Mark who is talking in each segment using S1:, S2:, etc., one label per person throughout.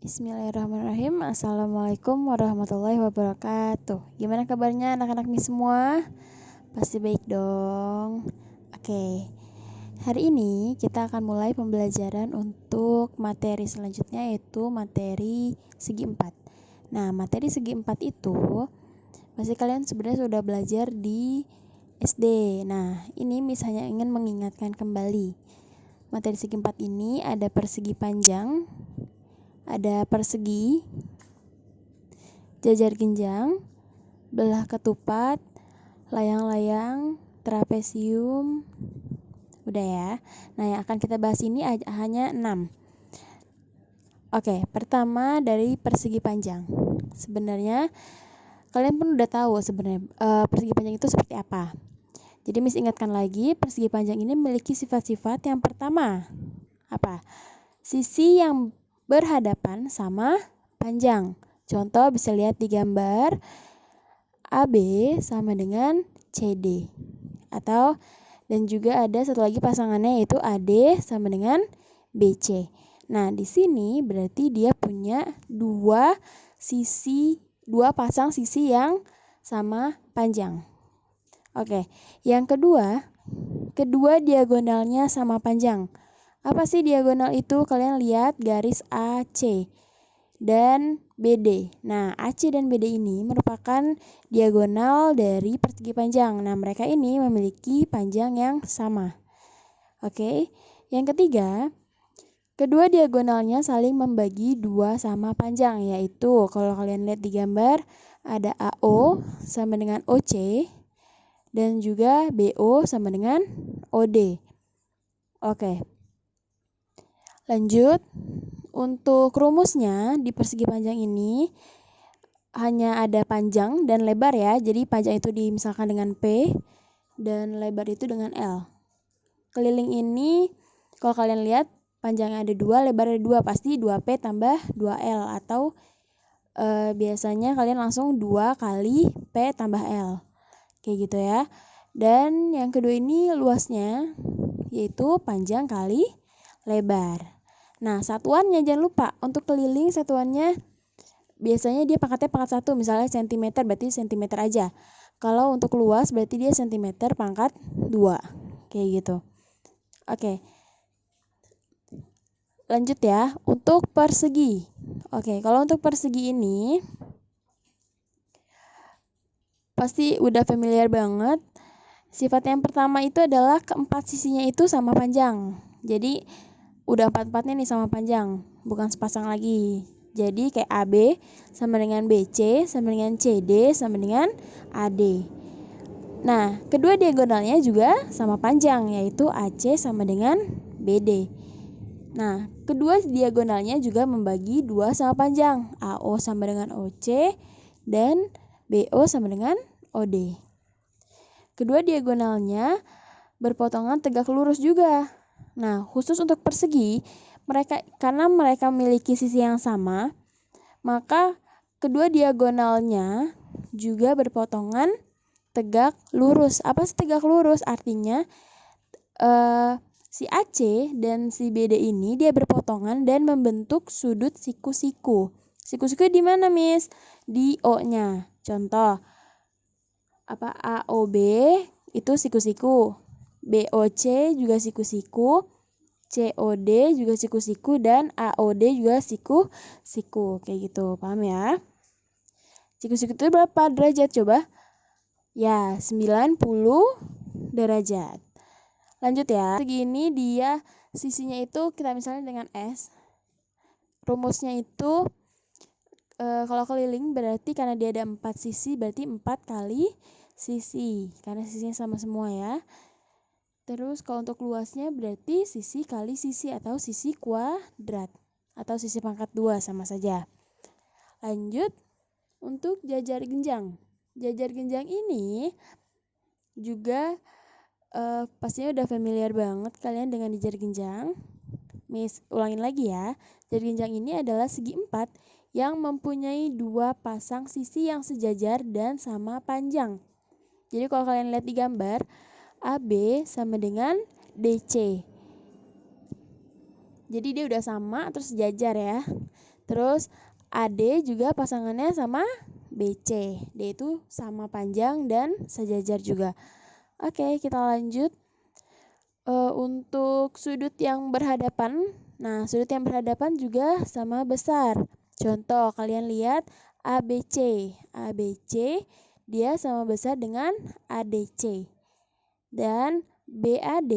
S1: Bismillahirrahmanirrahim. Assalamualaikum warahmatullahi wabarakatuh. Gimana kabarnya anak-anak Miss semua? Pasti baik dong. Oke, hari ini kita akan mulai pembelajaran untuk materi selanjutnya, yaitu materi segi 4. Nah, materi segi 4 itu pasti kalian sebenarnya sudah belajar di SD. Nah, ini Miss hanya ingin mengingatkan kembali. Materi segi 4 ini ada persegi panjang, ada persegi, jajar genjang, belah ketupat, layang-layang, trapesium. Udah ya. Nah, yang akan kita bahas ini hanya 6. Oke, pertama dari persegi panjang. Sebenarnya kalian pun udah tahu sebenarnya persegi panjang itu seperti apa. Jadi Miss ingatkan lagi, persegi panjang ini memiliki sifat-sifat. Yang pertama, apa? Sisi yang berhadapan sama panjang. Contoh bisa lihat di gambar AB sama dengan CD. Dan juga ada satu lagi pasangannya, yaitu AD sama dengan BC. Nah, di sini berarti dia punya dua pasang sisi yang sama panjang. Oke, yang kedua diagonalnya sama panjang. Apa sih diagonal itu? Kalian lihat garis AC dan BD. Nah, AC dan BD ini merupakan diagonal dari persegi panjang. Nah, mereka ini memiliki panjang yang sama. Oke, yang ketiga, kedua diagonalnya saling membagi dua sama panjang, yaitu kalau kalian lihat di gambar ada AO sama dengan OC dan juga BO sama dengan OD. Oke. Lanjut, untuk rumusnya di persegi panjang ini hanya ada panjang dan lebar ya. Jadi panjang itu dimisalkan dengan P dan lebar itu dengan L. Keliling ini kalau kalian lihat panjangnya ada 2, lebar ada 2, pasti 2P tambah 2L atau biasanya kalian langsung 2 kali P tambah L. Kayak gitu ya. Dan yang kedua ini luasnya, yaitu panjang kali lebar. Nah, satuannya jangan lupa, untuk keliling satuannya biasanya dia pangkatnya pangkat 1, misalnya cm, berarti cm aja. Kalau untuk luas berarti dia cm pangkat 2. Kayak gitu. Oke. Lanjut ya, untuk persegi. Oke, kalau untuk persegi ini pasti udah familiar banget. Sifat yang pertama itu adalah keempat sisinya itu sama panjang. Jadi udah empat-empatnya nih sama panjang, bukan sepasang lagi. Jadi kayak AB sama dengan BC sama dengan CD sama dengan AD. Nah, kedua diagonalnya juga sama panjang, yaitu AC sama dengan BD. Nah, kedua diagonalnya juga membagi dua sama panjang, AO sama dengan OC dan BO sama dengan OD. Kedua diagonalnya berpotongan tegak lurus juga. Nah, khusus untuk persegi, karena mereka memiliki sisi yang sama, maka kedua diagonalnya juga berpotongan tegak lurus. Apa sih tegak lurus? Artinya si AC dan si BD ini dia berpotongan dan membentuk sudut siku-siku. Siku-siku di mana, Miss? Di O-nya. Contoh, AOB itu siku-siku, BOC juga siku-siku, COD juga siku-siku, dan AOD juga siku-siku. Kayak gitu, paham ya? Siku-siku itu berapa derajat coba? Ya, 90 derajat. Lanjut ya. Segini dia sisinya itu kita misalnya dengan S. Rumusnya itu kalau keliling berarti karena dia ada 4 sisi, berarti 4 kali sisi. Karena sisinya sama semua ya. Terus kalau untuk luasnya berarti sisi kali sisi atau sisi kuadrat. Atau sisi pangkat 2 sama saja. Lanjut untuk jajar genjang. Jajar genjang ini juga pastinya udah familiar banget kalian dengan jajar genjang. Miss ulangin lagi ya. Jajar genjang ini adalah segi 4 yang mempunyai dua pasang sisi yang sejajar dan sama panjang. Jadi kalau kalian lihat di gambar, AB sama dengan DC. Jadi dia udah sama terus sejajar ya. Terus AD juga pasangannya sama BC. D itu sama panjang dan sejajar juga. Oke, kita lanjut. Untuk sudut yang berhadapan, nah sudut yang berhadapan juga sama besar. Contoh, kalian lihat ABC. ABC dia sama besar dengan ADC. Dan BAD,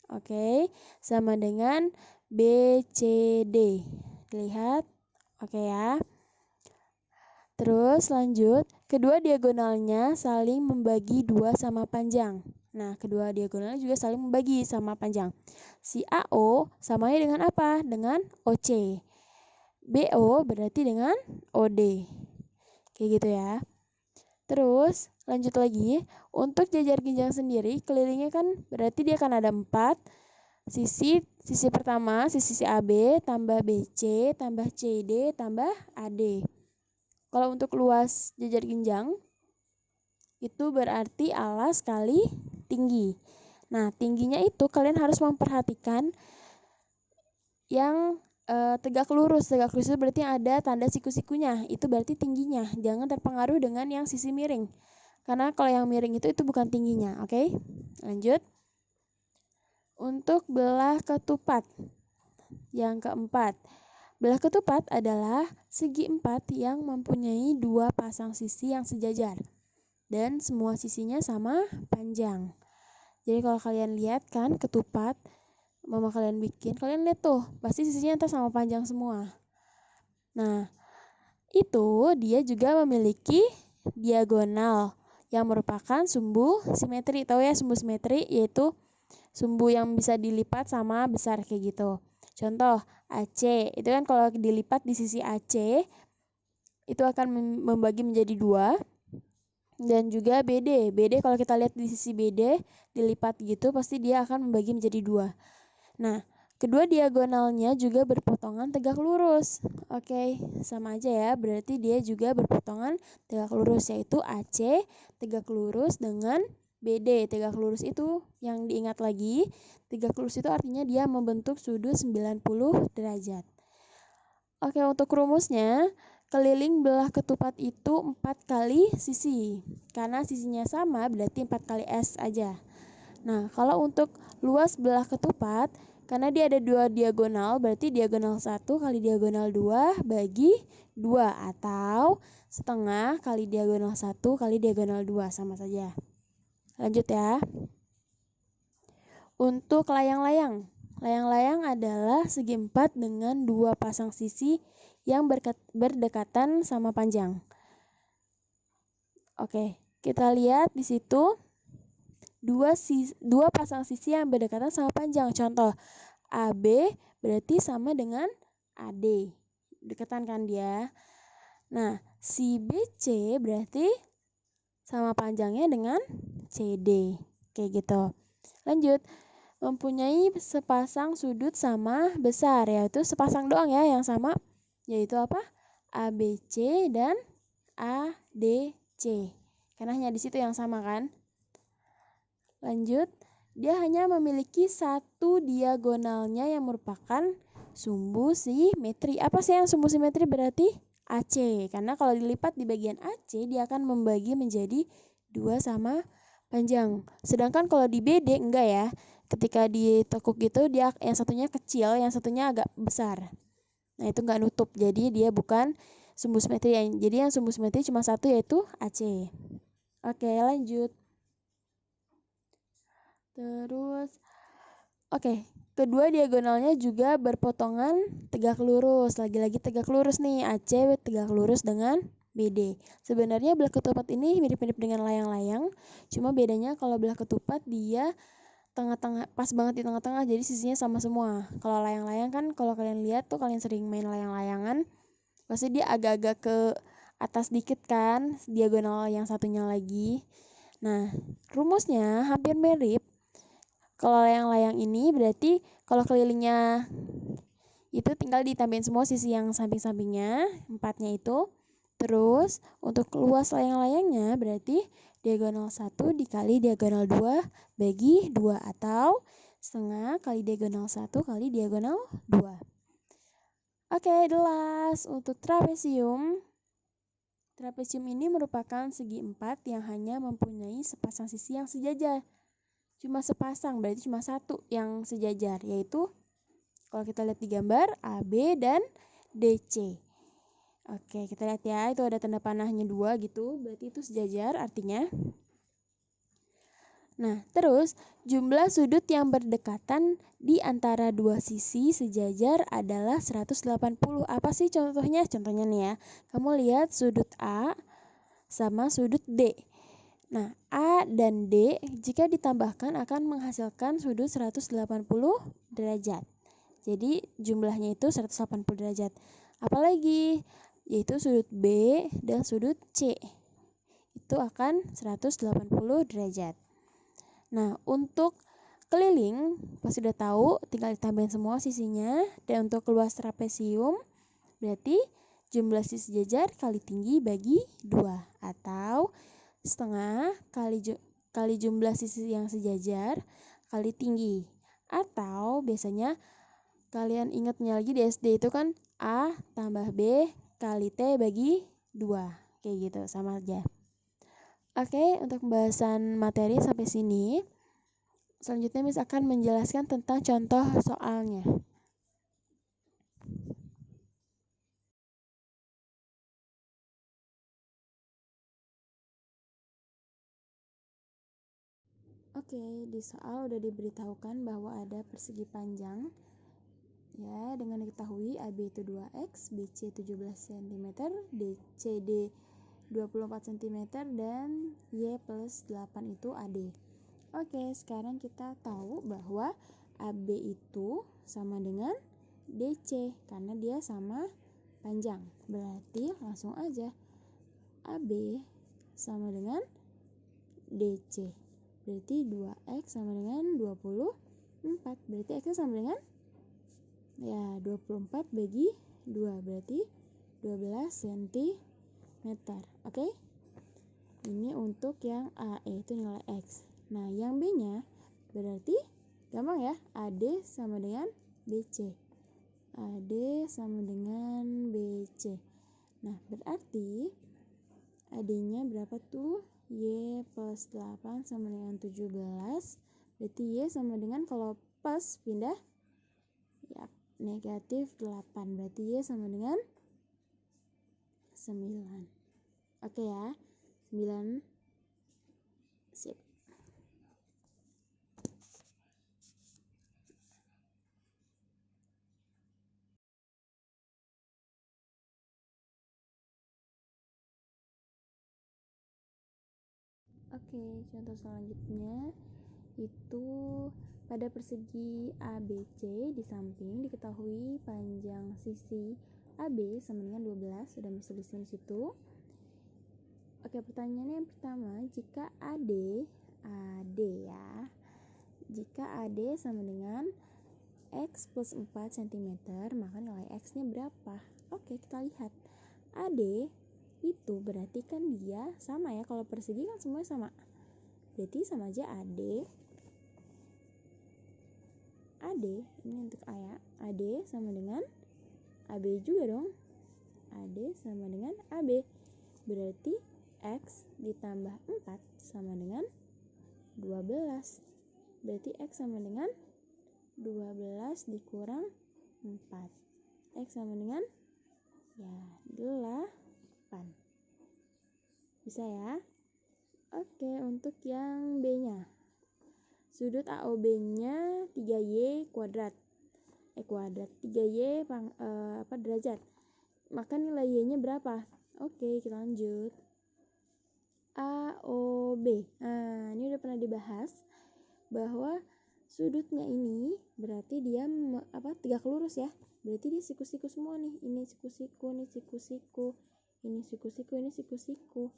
S1: oke, sama dengan BCD. Lihat, oke ya. Terus lanjut, kedua diagonalnya saling membagi 2 sama panjang. Nah, kedua diagonalnya juga saling membagi sama panjang. Si AO samanya dengan apa? Dengan OC. BO berarti dengan OD. Kayak gitu ya. Terus, lanjut lagi. Untuk jajar ginjal sendiri, kelilingnya kan berarti dia akan ada 4. Sisi pertama, sisi AB, tambah BC, tambah CD, tambah AD. Kalau untuk luas jajar ginjal, itu berarti alas kali tinggi. Nah, tingginya itu kalian harus memperhatikan yang tegak lurus. Tegak lurus itu berarti ada tanda siku-sikunya. Itu berarti tingginya. Jangan terpengaruh dengan yang sisi miring. Karena kalau yang miring itu bukan tingginya. Oke? Lanjut. Untuk belah ketupat. Yang keempat. Belah ketupat adalah segi 4 yang mempunyai 2 pasang sisi yang sejajar. Dan semua sisinya sama panjang. Jadi kalau kalian lihat kan ketupat, mama kalian bikin, kalian lihat tuh, pasti sisinya sama panjang semua. Nah, itu dia juga memiliki diagonal yang merupakan sumbu simetri. Tahu ya sumbu simetri, yaitu sumbu yang bisa dilipat sama besar kayak gitu. Contoh, AC, itu kan kalau dilipat di sisi AC, itu akan membagi menjadi 2. Dan juga BD. BD kalau kita lihat di sisi BD, dilipat gitu, pasti dia akan membagi menjadi 2. Nah, kedua diagonalnya juga berpotongan tegak lurus. Oke, sama aja ya, berarti dia juga berpotongan tegak lurus, yaitu AC tegak lurus dengan BD. Tegak lurus itu yang diingat lagi, tegak lurus itu artinya dia membentuk sudut 90 derajat. Oke, untuk rumusnya, keliling belah ketupat itu 4 kali sisi. Karena sisinya sama, berarti 4 kali S aja. Nah, kalau untuk luas belah ketupat, karena dia ada 2 diagonal, berarti diagonal 1 kali diagonal 2 bagi 2. Atau setengah kali diagonal 1 kali diagonal 2, sama saja. Lanjut ya. Untuk layang-layang. Layang-layang adalah segi 4 dengan 2 pasang sisi yang berdekatan sama panjang. Oke, kita lihat di situ. Dua pasang sisi yang berdekatan sama panjang. Contoh, AB berarti sama dengan AD. Dekatan kan dia. Nah, si BC berarti sama panjangnya dengan CD. Kayak gitu. Lanjut. Mempunyai sepasang sudut sama besar, yaitu sepasang doang ya yang sama. Yaitu apa? ABC dan ADC. Karena hanya di situ yang sama kan? Lanjut, dia hanya memiliki satu diagonalnya yang merupakan sumbu simetri. Apa sih yang sumbu simetri berarti? AC. Karena kalau dilipat di bagian AC, dia akan membagi menjadi 2 sama panjang. Sedangkan kalau di BD enggak ya. Ketika ditekuk gitu, dia yang satunya kecil, yang satunya agak besar. Nah, itu enggak nutup. Jadi dia bukan sumbu simetri. Jadi yang sumbu simetri cuma satu, yaitu AC. Oke, lanjut. Terus, oke, kedua diagonalnya juga berpotongan tegak lurus. Lagi-lagi tegak lurus nih, AC tegak lurus dengan BD. Sebenarnya belah ketupat ini mirip-mirip dengan layang-layang, cuma bedanya kalau belah ketupat dia tengah-tengah, pas banget di tengah-tengah, jadi sisinya sama semua. Kalau layang-layang kan, kalau kalian lihat tuh, kalian sering main layang-layangan, pasti dia agak-agak ke atas dikit kan, diagonal yang satunya lagi. Nah, rumusnya hampir mirip. Kalau layang-layang ini berarti kalau kelilingnya itu tinggal ditambahin semua sisi yang samping-sampingnya, 4-nya itu. Terus untuk luas layang-layangnya berarti diagonal 1 dikali diagonal 2 bagi 2 atau setengah kali diagonal 1 kali diagonal 2. Oke, the last untuk trapesium. Trapesium ini merupakan segi empat yang hanya mempunyai sepasang sisi yang sejajar. Cuma sepasang, berarti cuma satu yang sejajar, yaitu kalau kita lihat di gambar AB dan DC. Oke, kita lihat ya, itu ada tanda panahnya 2 gitu, berarti itu sejajar artinya. Nah, terus jumlah sudut yang berdekatan di antara dua sisi sejajar adalah 180. Apa sih contohnya? Contohnya nih ya, kamu lihat sudut A sama sudut D. Nah, A dan D jika ditambahkan akan menghasilkan sudut 180 derajat. Jadi jumlahnya itu 180 derajat. Apalagi? Yaitu sudut B dan sudut C. Itu akan 180 derajat. Nah, untuk keliling, pas sudah tahu, tinggal ditambahin semua sisinya. Dan untuk luas trapesium, berarti jumlah sisi sejajar kali tinggi bagi 2. Atau setengah kali jumlah sisi yang sejajar kali tinggi. Atau biasanya kalian ingatnya lagi di SD itu kan A tambah B kali T bagi 2. Kayak gitu, sama aja. Oke, untuk pembahasan materi sampai sini. Selanjutnya Miss akan menjelaskan tentang contoh soalnya. Oke, di soal udah diberitahukan bahwa ada persegi panjang. Ya, dengan diketahui AB itu 2X, BC 17 cm, CD 24 cm, dan Y plus 8 itu AD. Oke, sekarang kita tahu bahwa AB itu sama dengan DC karena dia sama panjang. Berarti langsung aja AB sama dengan DC. Berarti 2X sama dengan 24. Berarti X sama dengan 24 bagi 2. Berarti 12 cm. Oke? Ini untuk yang A, itu nilai X. Nah, yang B-nya berarti gampang ya. AD sama dengan BC. AD sama dengan BC. Nah, berarti AD-nya berapa tuh? Y plus 8 sama dengan 17. Berarti Y sama dengan, kalau plus pindah ya negatif 8. Berarti Y sama dengan 9. Oke ya. 9. Sip. Oke, contoh selanjutnya itu pada persegi ABC di samping diketahui panjang sisi AB sama dengan 12, sudah bisa tuliskan di situ. Oke, pertanyaannya yang pertama, jika AD ya. Jika AD sama dengan X plus 4 cm, maka nilai X-nya berapa? Oke, kita lihat. AD itu berarti kan dia sama ya, kalau persegi kan semuanya sama. Berarti sama aja AD ini untuk A ya. AD sama dengan AB juga dong. AD sama dengan AB. Berarti X ditambah 4 sama dengan 12. Berarti X sama dengan 12 dikurang 4. X sama dengan ya 8. Bisa ya? Oke, untuk yang B-nya. Sudut AOB-nya 3Y kuadrat. 3Y derajat. Maka nilai Y-nya berapa? Oke, kita lanjut. AOB. Nah, ini udah pernah dibahas bahwa sudutnya ini berarti dia tegak lurus ya. Berarti dia siku-siku semua nih. Ini siku-siku, ini siku-siku, ini siku-siku, ini siku-siku.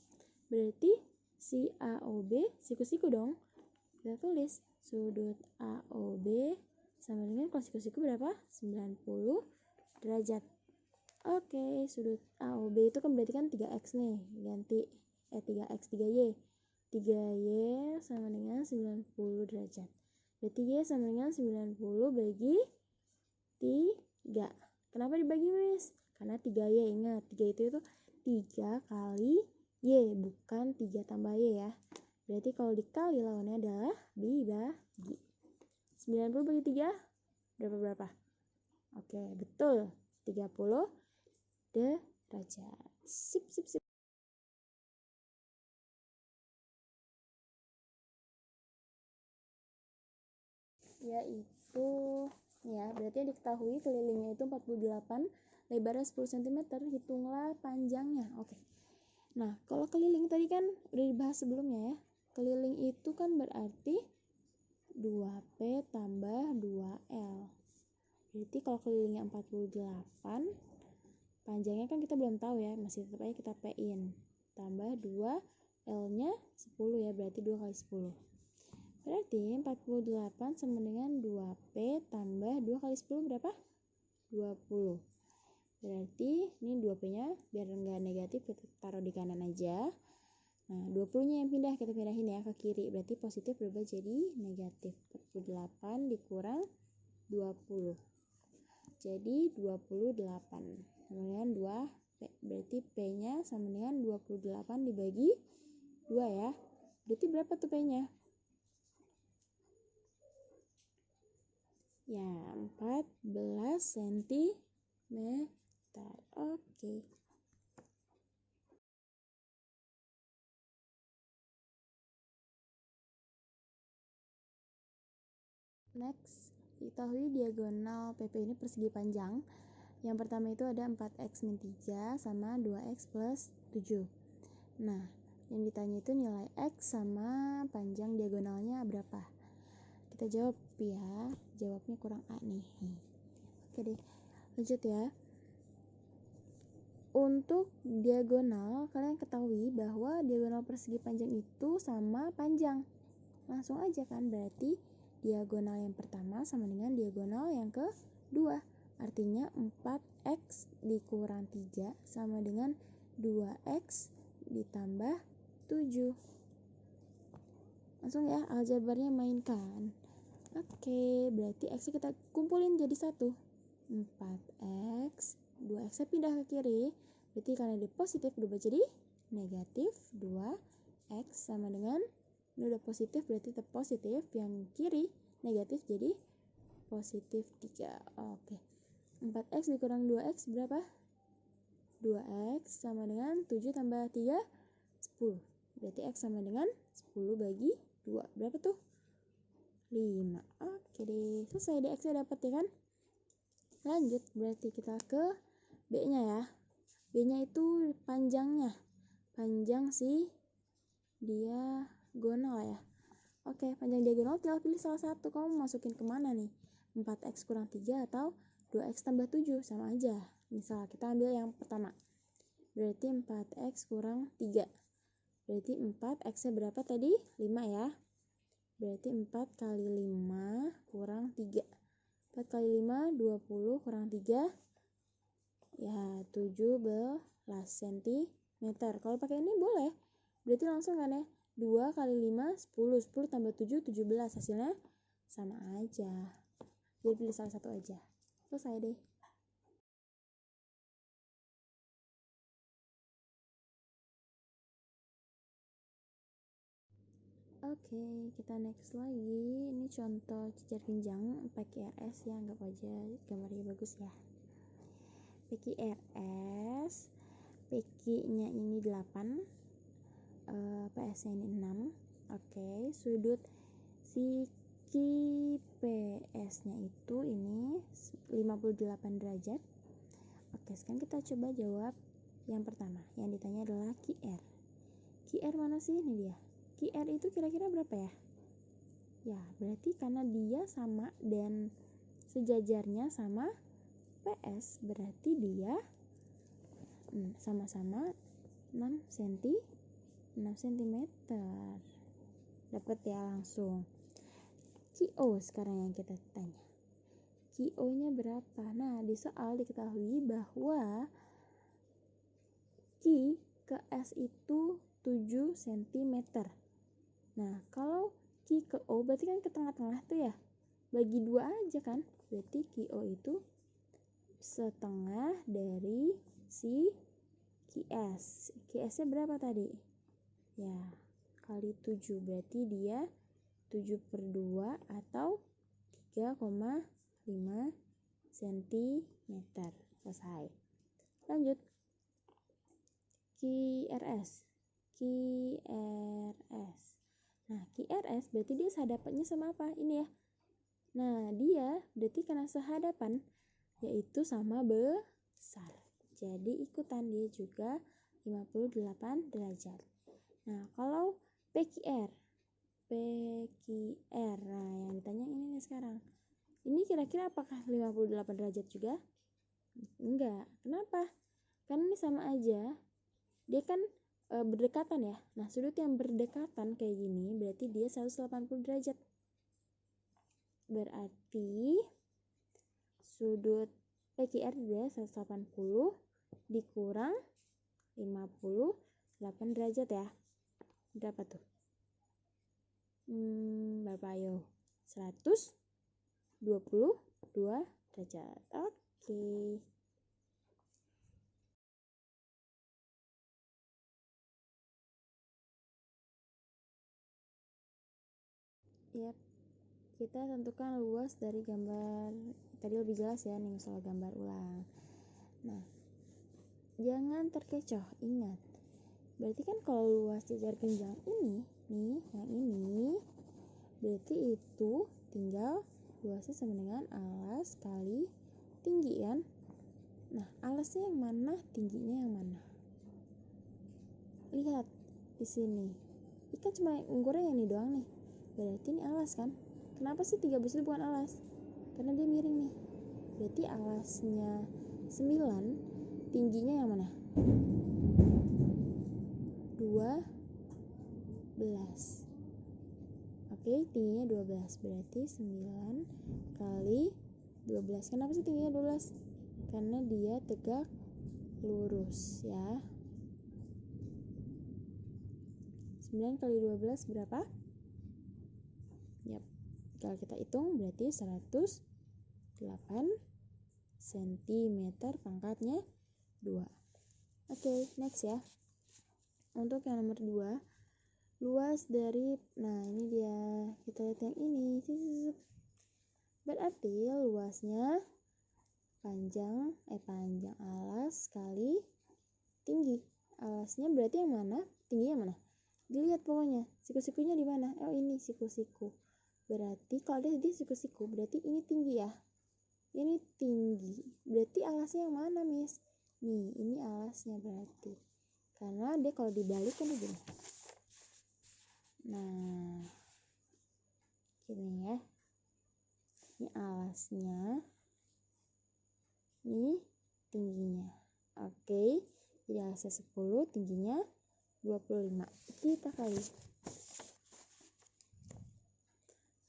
S1: Berarti si AOB siku-siku dong. Kita tulis sudut AOB sama dengan, kalau siku-siku berapa? 90 derajat. Oke, sudut AOB itu kan berarti kan 3X nih. Ganti 3X 3Y. 3Y sama dengan 90 derajat. Berarti Y sama dengan 90 bagi 3. Kenapa dibagi, Miss? Karena 3Y, ingat 3 itu 3 kali Y, bukan 3 tambah Y ya. Berarti kalau dikali lawannya adalah dibagi. 90 bagi 3 berapa? Oke, betul. 30 derajat. Sip. Yaitu ya, berarti yang diketahui kelilingnya itu 48, lebarnya 10 cm, hitunglah panjangnya. Oke. Nah, kalau keliling tadi kan udah dibahas sebelumnya ya. Keliling itu kan berarti 2P tambah 2L. Berarti kalau kelilingnya 48, panjangnya kan kita belum tahu ya, masih tetap aja kita P-in. Tambah 2L-nya 10 ya, berarti 2 kali 10. Berarti 48 sama dengan 2P tambah 2 kali 10 berapa? 20. Berarti ini 2P-nya biar enggak negatif kita taruh di kanan aja. Nah, 20-nya yang pindah, kita pindahin ya ke kiri. Berarti positif berubah jadi negatif. 48 dikurang 20. Jadi 28 sama dengan 2P. Berarti P-nya sama dengan 28 dibagi 2 ya. Berarti berapa tuh P-nya? Ya, 14 cm. Oke. Next, diketahui diagonal PP ini persegi panjang. Yang pertama itu ada 4x min 3 sama 2x plus 7. Nah, yang ditanya itu nilai x sama panjang diagonalnya berapa? Kita jawab ya. Jawabnya kurang A nih. Oke deh, lanjut ya. Untuk diagonal, kalian ketahui bahwa diagonal persegi panjang itu sama panjang. Langsung aja kan, berarti diagonal yang pertama sama dengan diagonal yang kedua. Artinya 4x dikurang 3 sama dengan 2x ditambah 7. Langsung ya, aljabarnya mainkan. Oke, berarti x kita kumpulin jadi 1. 4x, 2x pindah ke kiri. Berarti karena dia positif berubah jadi negatif 2x sama dengan, ini udah positif berarti tetap positif, yang kiri negatif jadi positif 3. Oke. 4x dikurang 2x berapa? 2x sama dengan 7 tambah 3 10. Berarti x sama dengan 10 bagi 2. Berapa tuh? 5. Oke deh, selesai deh, x-nya dapat ya kan? Lanjut, berarti kita ke B-nya ya. B-nya itu panjangnya. Panjang si diagonal ya. Oke, panjang diagonal tinggal pilih salah satu. Kamu masukin kemana nih? 4x kurang 3 atau 2x tambah 7? Sama aja. Misal kita ambil yang pertama. Berarti 4x kurang 3. Berarti 4, x-nya berapa tadi? 5 ya. Berarti 4 kali 5 kurang 3. 4 kali 5, 20 kurang 3. Ya, 17 cm. Kalau pakai ini boleh. Berarti langsung kan ya? 2 kali 5, 10. 10 tambah 7, 17. Hasilnya sama aja. Jadi pilih salah satu aja. Selesai deh. Oke, kita next lagi. Ini contoh cecer genjang PQRS ya, anggap aja gambarnya bagus ya. PQRS, PQ-nya ini 8, PS-nya ini 6. Oke, sudut siki PS-nya itu ini 58 derajat. Oke, sekarang kita coba jawab yang pertama. Yang ditanya adalah QR. QR mana sih? Ini dia. QR itu kira-kira berapa ya? Ya, berarti karena dia sama dan sejajarnya sama PS, berarti dia sama-sama 6 cm. Dapat ya langsung. QO sekarang yang kita tanya. QO-nya berapa? Nah, di soal diketahui bahwa Q ke S itu 7 cm. Nah, kalau Q ke O berarti kan ke tengah-tengah tuh ya. Bagi 2 aja kan. Berarti QO itu setengah dari si QS. QS-nya berapa tadi? Ya, kali 7. Berarti dia 7/2 atau 3,5 cm. Selesai. Lanjut. QRS. Nah, QRS berarti dia sehadapannya sama apa? Ini ya. Nah, dia berarti karena sehadapan, yaitu sama besar. Jadi ikutan dia juga 58 derajat. Nah, kalau PQR. Nah, yang ditanya ini nih sekarang. Ini kira-kira apakah 58 derajat juga? Enggak. Kenapa? Karena ini sama aja. Dia kan berdekatan ya. Nah, sudut yang berdekatan kayak gini berarti dia 180 derajat. Berarti sudut PQR dia 180 dikurang 58 derajat ya. Berapa tuh? Berapa ayo? 122 derajat. Oke. Yap. Kita tentukan luas dari gambar. Tadi lebih jelas ya nih soal gambar ulang. Nah, jangan terkecoh, ingat. Berarti kan kalau luas jajar genjang ini, nih, yang ini, berarti itu tinggal luasnya sama dengan alas kali tinggi kan? Nah, alasnya yang mana, tingginya yang mana? Lihat di sini. Ini kan cuma ukurnya yang ini doang nih. Berarti ini alas kan? Kenapa sih 13 itu bukan alas? Karena dia miring nih. Berarti alasnya 9, tingginya yang mana? 12. Oke, tingginya 12. Berarti 9 kali 12. Kenapa sih tingginya 12? Karena dia tegak lurus ya. 9 kali 12 berapa? Yap. Kalau kita hitung berarti 108 cm pangkatnya 2. Oke, next ya. Untuk yang nomor 2, luas dari, nah ini dia, kita lihat yang ini. Berarti luasnya panjang alas kali tinggi. Alasnya berarti yang mana? Tingginya mana? Dilihat pokoknya. Siku-sikunya di mana? Oh, ini siku-siku. Berarti kalau dia siku-siku, berarti ini tinggi ya. Ini tinggi. Berarti alasnya yang mana, Miss? Nih, ini alasnya berarti. Karena dia kalau dibalik kan begini. Nah, gini ya. Ini alasnya. Ini tingginya. Oke. Jadi alasnya 10, tingginya 25. Kita kali.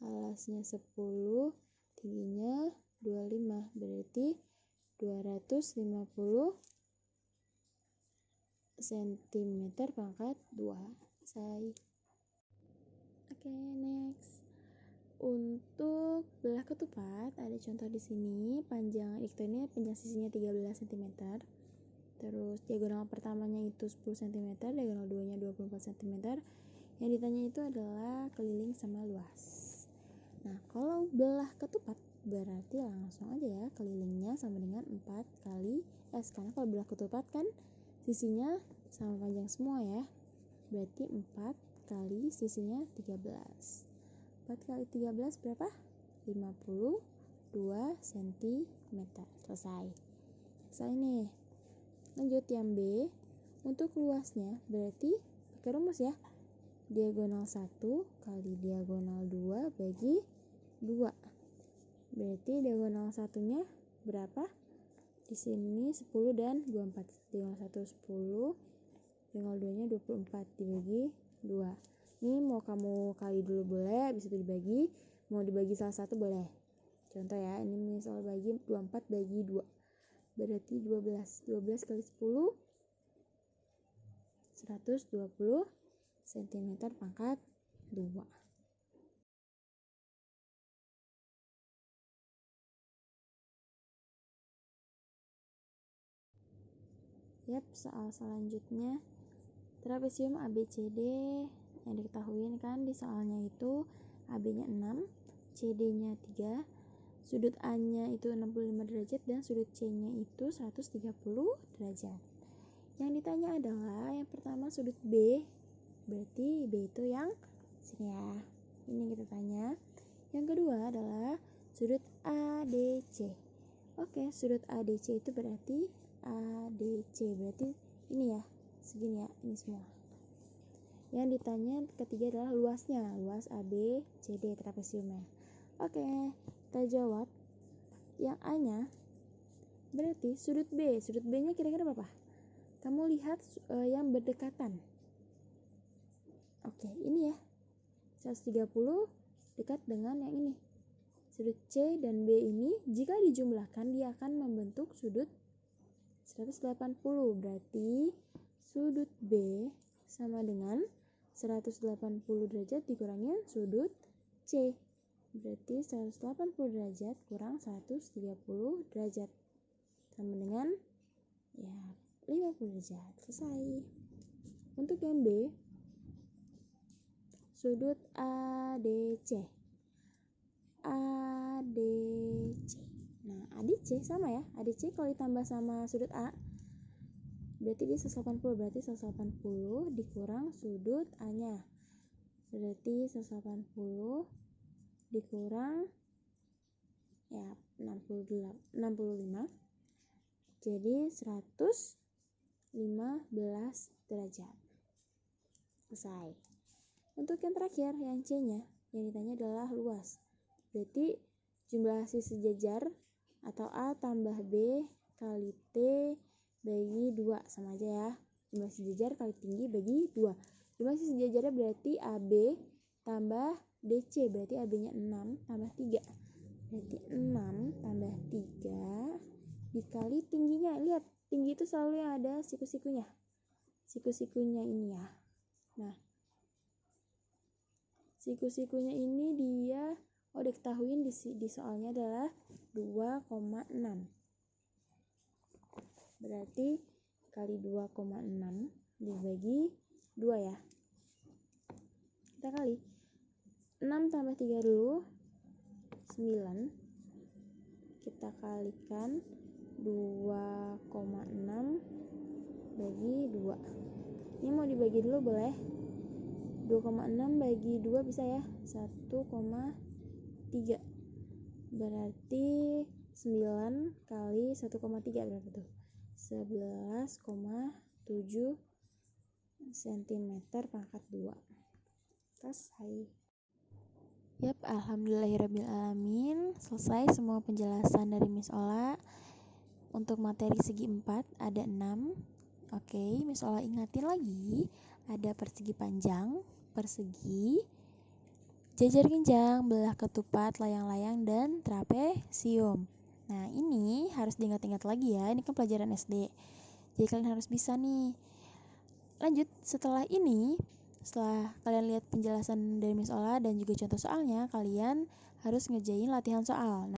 S1: Alasnya 10, tingginya 25. Berarti 250 cm pangkat 2. Selesai. Oke, next. Untuk belah ketupat ada contoh di sini. Panjang ini panjang sisinya 13 cm. Terus diagonal pertamanya itu 10 cm, diagonal 2-nya 24 cm. Yang ditanya itu adalah keliling sama luas. Nah, kalau belah ketupat berarti langsung aja ya, kelilingnya sama dengan 4 kali S. Karena kalau belah ketupat kan sisinya sama panjang semua ya. Berarti 4 kali sisinya 13. 4 kali 13 berapa? 52 cm. Selesai. Selesai nih. Lanjut yang B. Untuk luasnya berarti pakai rumus ya. Diagonal 1 kali diagonal 2 bagi 2. Berarti diagonal satunya berapa? Di sini 10 dan 24. Diagonal 1 10, diagonal 2-nya 24 dibagi 2. Ini mau kamu kali dulu boleh, bisa dibagi. Mau dibagi salah satu boleh. Contoh ya, ini misal bagi 24 bagi 2. Berarti 12. 12 kali 10 120 cm pangkat 2. Yap, soal selanjutnya trapesium ABCD yang diketahui kan di soalnya itu AB-nya 6, CD-nya 3, sudut A-nya itu 65 derajat dan sudut C-nya itu 130 derajat. Yang ditanya adalah yang pertama sudut B, berarti B itu yang sini ya. Ini kita tanya. Yang kedua adalah sudut ADC. Oke, sudut ADC itu berarti ADC, berarti ini ya, segini ya, ini semua. Yang ditanya ketiga adalah luasnya, luas ABCD trapesiumnya. Oke, kita jawab. Yang A-nya berarti sudut B. Sudut B-nya kira-kira berapa? Kamu lihat yang berdekatan. Oke, ini ya. 130 dekat dengan yang ini. Sudut C dan B ini jika dijumlahkan dia akan membentuk sudut 180. Berarti sudut B sama dengan 180 derajat dikurangin sudut C. Berarti 180 derajat kurang 130 derajat sama dengan ya 50 derajat. Selesai. Untuk yang B, sudut ADC. ADC. Nah, ADC sama ya. ADC kalau ditambah sama sudut A berarti dia 180, berarti 180 dikurang sudut A-nya. Berarti 180 dikurang ya 65. Jadi 115 derajat. Selesai. Untuk yang terakhir, yang C-nya, yang ditanya adalah luas. Berarti jumlah sisi sejajar atau A tambah B kali T bagi 2 sama aja ya. Jumlah sisi sejajar kali tinggi bagi 2. Jumlah sisi sejajarnya berarti AB tambah DC, berarti AB-nya 6 tambah 3. Berarti 6 tambah 3 dikali tingginya. Lihat, tinggi itu selalu yang ada siku-sikunya. Siku-sikunya ini ya. Nah, siku-sikunya ini dia diketahuin di soalnya adalah 2,6. Berarti kali 2,6 dibagi 2 ya. Kita kali 6 tambah 3 dulu 9. Kita kalikan 2,6 bagi 2. Ini mau dibagi dulu boleh. 2,6 bagi 2 bisa ya, 1,3. Berarti 9 kali 1,3 berapa tuh? 11,7 cm pangkat 2. Selesai. Yap, alhamdulillahirrabbilalamin. Selesai semua penjelasan dari Miss Ola. Untuk materi segi 4 ada 6. Oke, Miss Ola ingatin lagi. Ada persegi panjang, persegi, jajar genjang, belah ketupat, layang-layang, dan trapesium. Nah, ini harus diingat-ingat lagi ya. Ini kan pelajaran SD. Jadi kalian harus bisa nih. Lanjut, setelah ini, setelah kalian lihat penjelasan dari Miss Ola dan juga contoh soalnya, kalian harus ngerjain latihan soal.